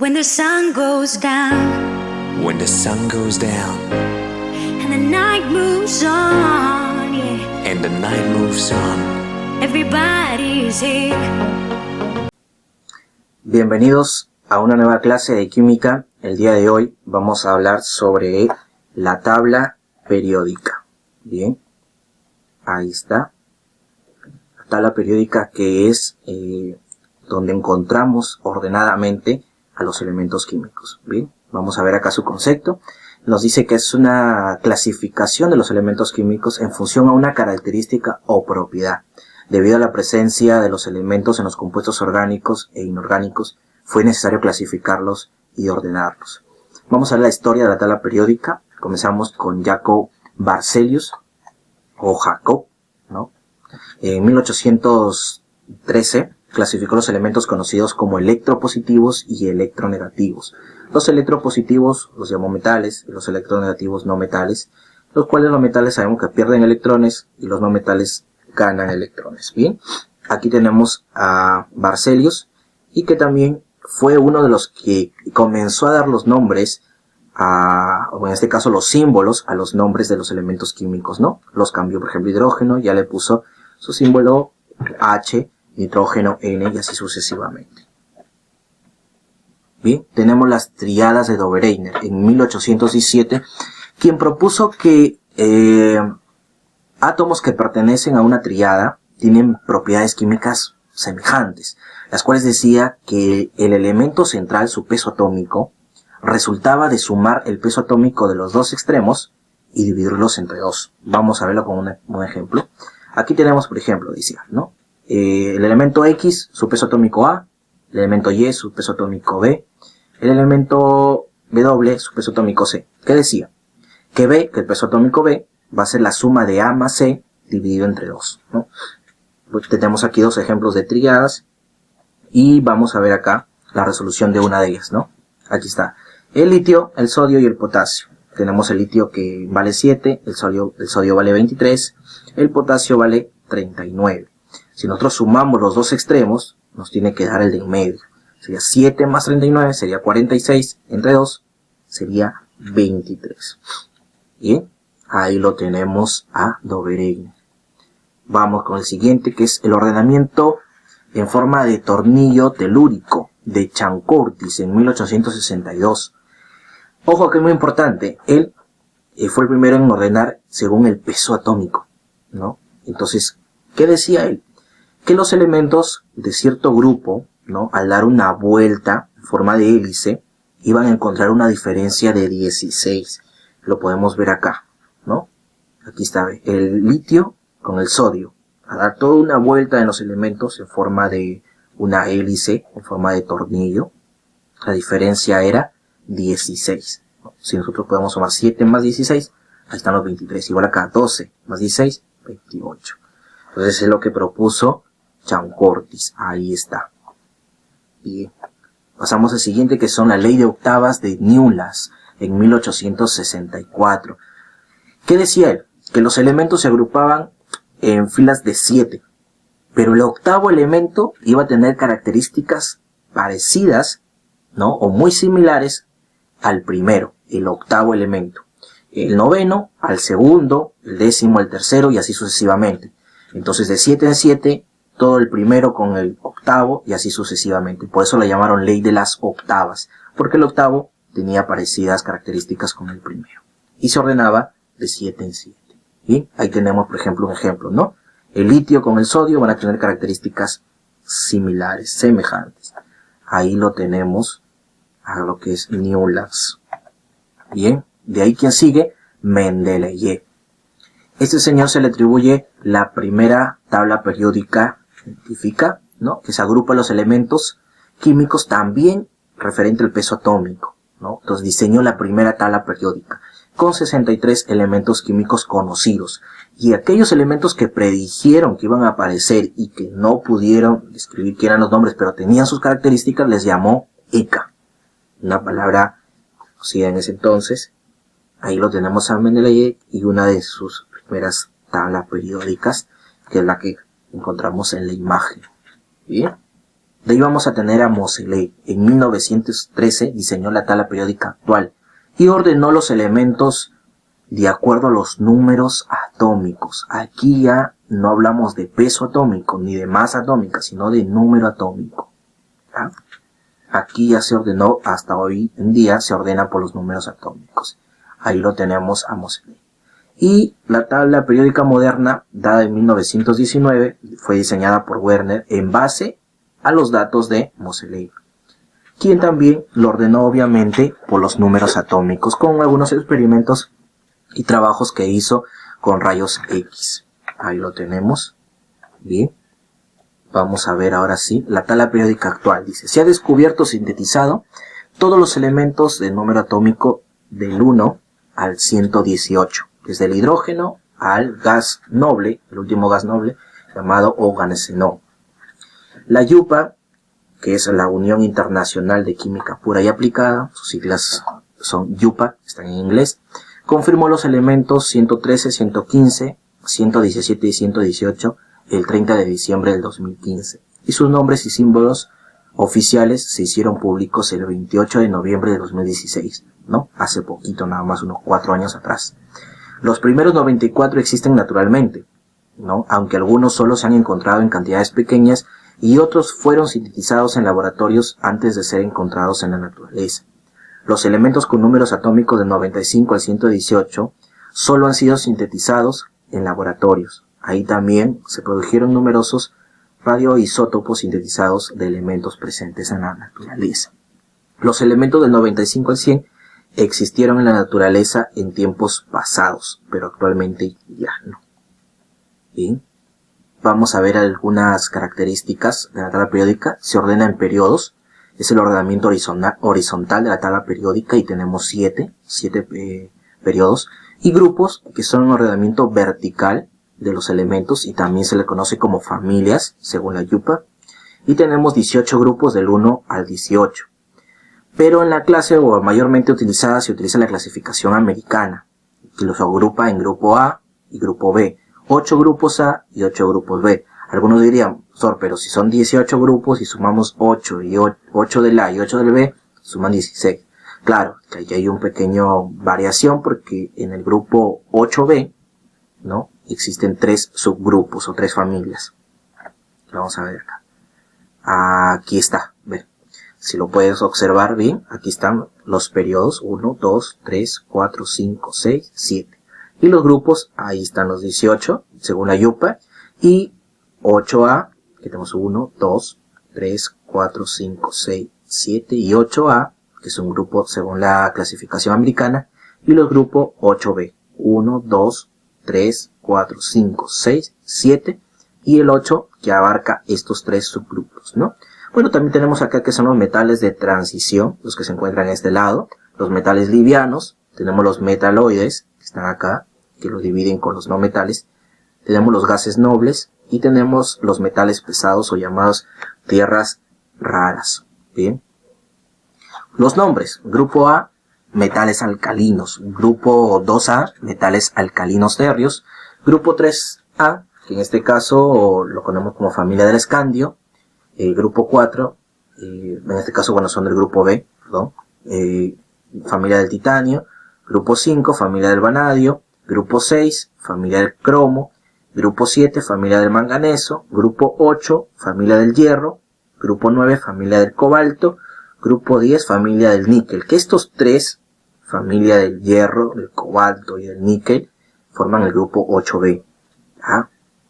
When the sun goes down, When the sun goes down and the night moves on, yeah, and the night moves on. everybody's here. Bienvenidos a una nueva clase de química. El día de hoy vamos a hablar sobre la tabla periódica. Bien, ahí está. La tabla periódica que es donde encontramos ordenadamente a los elementos químicos. Bien, vamos a ver acá su concepto. Nos dice que es una clasificación de los elementos químicos en función a una característica o propiedad. Debido a la presencia de los elementos en los compuestos orgánicos e inorgánicos, fue necesario clasificarlos y ordenarlos. Vamos a ver la historia de la tabla periódica. Comenzamos con Jacob Berzelius, o Jacob, ¿no? En 1813 clasificó los elementos conocidos como electropositivos y electronegativos. Los electropositivos los llamó metales y los electronegativos no metales, los cuales los metales sabemos que pierden electrones y los no metales ganan electrones. Bien, aquí tenemos a Berzelius y que también fue uno de los que comenzó a dar los nombres o en este caso los símbolos a los nombres de los elementos químicos, ¿no? Los cambió, por ejemplo, hidrógeno, ya le puso su símbolo H, nitrógeno N y así sucesivamente. Bien, tenemos las triadas de Dobereiner en 1817, quien propuso que átomos que pertenecen a una triada tienen propiedades químicas semejantes, las cuales decía que el elemento central, su peso atómico, resultaba de sumar el peso atómico de los dos extremos y dividirlos entre dos. Vamos a verlo con un ejemplo. Aquí tenemos, por ejemplo, decía, ¿no? El elemento X, su peso atómico A, el elemento Y, su peso atómico B, el elemento W, su peso atómico C. ¿Qué decía? Que B, que el peso atómico B, va a ser la suma de A más C dividido entre 2, ¿no? Pues tenemos aquí dos ejemplos de triadas y vamos a ver acá la resolución de una de ellas, ¿no? Aquí está el litio, el sodio y el potasio. Tenemos el litio que vale 7, el sodio vale 23, el potasio vale 39. Si nosotros sumamos los dos extremos, nos tiene que dar el de en medio. Sería 7 más 39, sería 46, entre 2 sería 23. Bien, ahí lo tenemos a Dobereiner. Vamos con el siguiente, que es el ordenamiento en forma de tornillo telúrico de Chancourtis en 1862. Ojo que es muy importante, él fue el primero en ordenar según el peso atómico, ¿no? Entonces, ¿qué decía él? Que los elementos de cierto grupo, ¿no?, al dar una vuelta en forma de hélice, iban a encontrar una diferencia de 16. Lo podemos ver acá, ¿no? Aquí está el litio con el sodio. A dar toda una vuelta en los elementos en forma de una hélice, en forma de tornillo, la diferencia era 16. Si nosotros podemos sumar 7 más 16, ahí están los 23. Igual acá, 12 más 16, 28. Entonces es lo que propuso Chancourtis. Ahí está. Bien. Pasamos al siguiente, que son la ley de octavas de Newlands en 1864. ¿Qué decía él? Que los elementos se agrupaban en filas de 7, pero el octavo elemento iba a tener características parecidas, ¿no?, o muy similares al primero, el octavo elemento. El noveno al segundo, el décimo al tercero y así sucesivamente. Entonces de 7 en 7, todo el primero con el octavo y así sucesivamente. Por eso la llamaron ley de las octavas, porque el octavo tenía parecidas características con el primero. Y se ordenaba de 7 en 7. Bien, ahí tenemos, por ejemplo, un ejemplo, ¿no? El litio con el sodio van a tener características similares, semejantes. Ahí lo tenemos a lo que es Newlands. Bien, de ahí quien sigue, Mendeleev. Este señor se le atribuye la primera tabla periódica científica, ¿no?, que se agrupa los elementos químicos también referente al peso atómico, ¿no? Entonces diseñó la primera tabla periódica con 63 elementos químicos conocidos. Y aquellos elementos que predijeron que iban a aparecer y que no pudieron describir qué eran los nombres, pero tenían sus características, les llamó ECA. Una palabra conocida en ese entonces. Ahí lo tenemos a Mendeleev y una de sus primeras tablas periódicas, que es la que encontramos en la imagen. Bien. De ahí vamos a tener a Moseley. En 1913 diseñó la tabla periódica actual y ordenó los elementos de acuerdo a los números atómicos. Aquí ya no hablamos de peso atómico ni de masa atómica, sino de número atómico. ¿Ya? Aquí ya se ordenó, hasta hoy en día se ordena por los números atómicos. Ahí lo tenemos a Moseley. Y la tabla periódica moderna, dada en 1919, fue diseñada por Werner en base a los datos de Moseley, quien también lo ordenó obviamente por los números atómicos, con algunos experimentos y trabajos que hizo con rayos X. Ahí lo tenemos. Bien. Vamos a ver ahora sí la tabla periódica actual. Dice, se ha descubierto, sintetizado, todos los elementos del número atómico del 1 al 118. Desde el hidrógeno al gas noble, el último gas noble, llamado oganeseno. La IUPAC, que es la Unión Internacional de Química Pura y Aplicada, sus siglas son IUPAC, están en inglés, confirmó los elementos 113, 115, 117 y 118 el 30 de diciembre del 2015, y sus nombres y símbolos oficiales se hicieron públicos el 28 de noviembre de 2016, ¿no? Hace poquito, nada más unos 4 años atrás. Los primeros 94 existen naturalmente, ¿no? Aunque algunos solo se han encontrado en cantidades pequeñas y otros fueron sintetizados en laboratorios antes de ser encontrados en la naturaleza. Los elementos con números atómicos de 95 al 118 solo han sido sintetizados en laboratorios. Ahí también se produjeron numerosos radioisótopos sintetizados de elementos presentes en la naturaleza. Los elementos del 95 al 100 existieron en la naturaleza en tiempos pasados, pero actualmente ya no. Bien. Vamos a ver algunas características de la tabla periódica. Se ordena en periodos. Es el ordenamiento horizontal de la tabla periódica y tenemos 7 periodos. Y grupos, que son un ordenamiento vertical de los elementos y también se le conoce como familias, según la IUPAC. Y tenemos 18 grupos del 1 al 18. Pero en la clase o mayormente utilizada se utiliza la clasificación americana, que los agrupa en grupo A y grupo B. 8 grupos A y 8 grupos B. Algunos dirían, pero si son 18 grupos y sumamos 8 y 8 del A y 8 del B, suman 16. Claro, que ahí hay un pequeño variación porque en el grupo 8B, ¿no? Existen 3 subgrupos o 3 familias. Vamos a ver acá. Aquí está, ve. Si lo puedes observar bien, aquí están los periodos 1, 2, 3, 4, 5, 6, 7. Y los grupos, ahí están los 18, según la IUPAC, y 8A, que tenemos 1, 2, 3, 4, 5, 6, 7 y 8A, que es un grupo según la clasificación americana, y los grupos 8B, 1, 2, 3, 4, 5, 6, 7, y el 8 que abarca estos 3 subgrupos, ¿no? Bueno, también tenemos acá que son los metales de transición, los que se encuentran en este lado, los metales livianos, tenemos los metaloides, que están acá, que los dividen con los no metales, tenemos los gases nobles y tenemos los metales pesados o llamados tierras raras. Bien. Los nombres, grupo A, metales alcalinos, grupo 2A, metales alcalinos tercios, grupo 3A, que en este caso lo conocemos como familia del escandio, grupo 4, en este caso bueno son del grupo B, perdón, familia del titanio, grupo 5, familia del vanadio, grupo 6, familia del cromo, grupo 7, familia del manganeso, grupo 8, familia del hierro, grupo 9, familia del cobalto, grupo 10, familia del níquel, que estos 3, familia del hierro, del cobalto y del níquel, forman el grupo 8B. ¿Ah?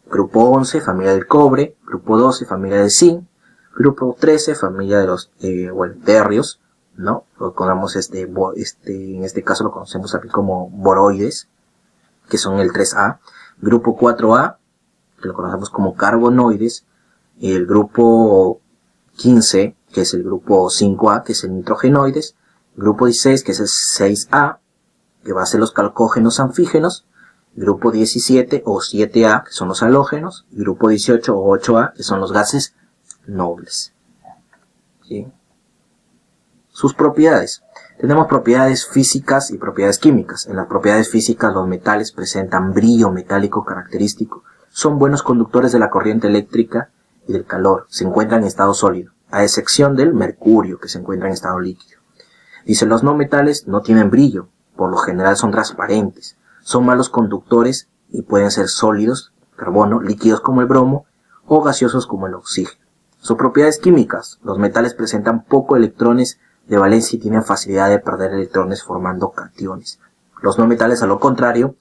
Grupo 11, familia del cobre, grupo 12, familia del zinc, grupo 13, familia de los tercios, ¿no? Lo conocemos en este caso lo conocemos también como boroides, que son el 3A, grupo 4A, que lo conocemos como carbonoides, el grupo 15, que es el grupo 5A, que es el nitrogenoides, grupo 16, que es el 6A, que va a ser los calcógenos anfígenos, grupo 17 o 7A, que son los halógenos, grupo 18 o 8A, que son los gases nobles. ¿Sí? Sus propiedades. Tenemos propiedades físicas y propiedades químicas. En las propiedades físicas los metales presentan brillo metálico característico, son buenos conductores de la corriente eléctrica y del calor, se encuentran en estado sólido. a excepción del mercurio, que se encuentra en estado líquido. Dice, los no metales no tienen brillo, por lo general son transparentes, son malos conductores y pueden ser sólidos, carbono, líquidos como el bromo o gaseosos como el oxígeno. Sus propiedades químicas, los metales presentan pocos electrones de valencia y tienen facilidad de perder electrones formando cationes. Los no metales, a lo contrario,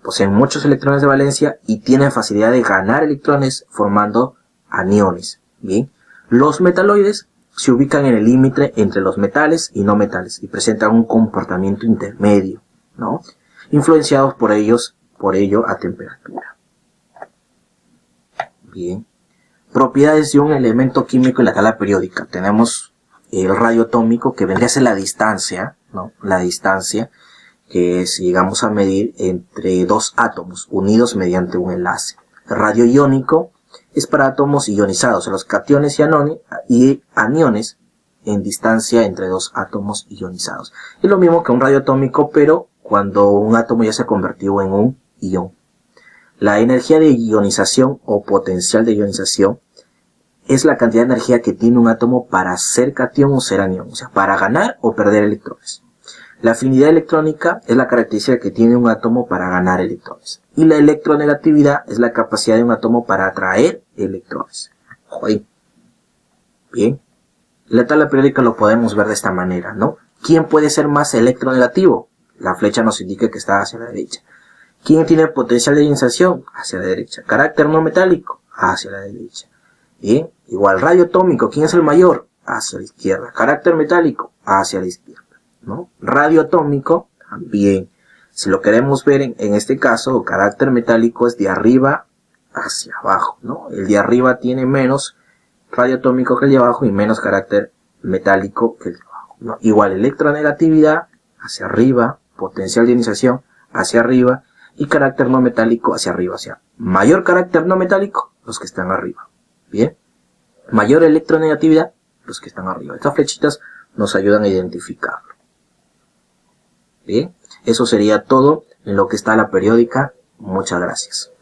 poseen muchos electrones de valencia y tienen facilidad de ganar electrones formando aniones. Bien, los metaloides se ubican en el límite entre los metales y no metales y presentan un comportamiento intermedio, ¿no? Influenciados por ello a temperatura. Bien, propiedades de un elemento químico en la tabla periódica. Tenemos el radio atómico, que vendría a ser la distancia, ¿no? La distancia que es, llegamos a medir entre dos átomos unidos mediante un enlace. El radio iónico es para átomos ionizados, los cationes y aniones en distancia entre dos átomos ionizados. Es lo mismo que un radio atómico, pero cuando un átomo ya se convirtió en un ion. La energía de ionización o potencial de ionización es la cantidad de energía que tiene un átomo para ser cation o ser anión, o sea, para ganar o perder electrones. La afinidad electrónica es la característica que tiene un átomo para ganar electrones. Y la electronegatividad es la capacidad de un átomo para atraer electrones. Ojo ahí. Bien. La tabla periódica lo podemos ver de esta manera, ¿no? ¿Quién puede ser más electronegativo? La flecha nos indica que está hacia la derecha. ¿Quién tiene potencial de ionización? Hacia la derecha. Carácter no metálico, hacia la derecha. Bien. Igual radio atómico, ¿quién es el mayor? Hacia la izquierda. Carácter metálico, hacia la izquierda, ¿no? Radio atómico, también. Si lo queremos ver en este caso, el carácter metálico es de arriba hacia abajo, ¿no? El de arriba tiene menos radio atómico que el de abajo y menos carácter metálico que el de abajo, ¿no? Igual electronegatividad hacia arriba, potencial de ionización hacia arriba y carácter no metálico hacia arriba, hacia mayor carácter no metálico, los que están arriba. Bien. Mayor electronegatividad, los que están arriba. Estas flechitas nos ayudan a identificarlo. Bien. Eso sería todo en lo que está la periódica. Muchas gracias.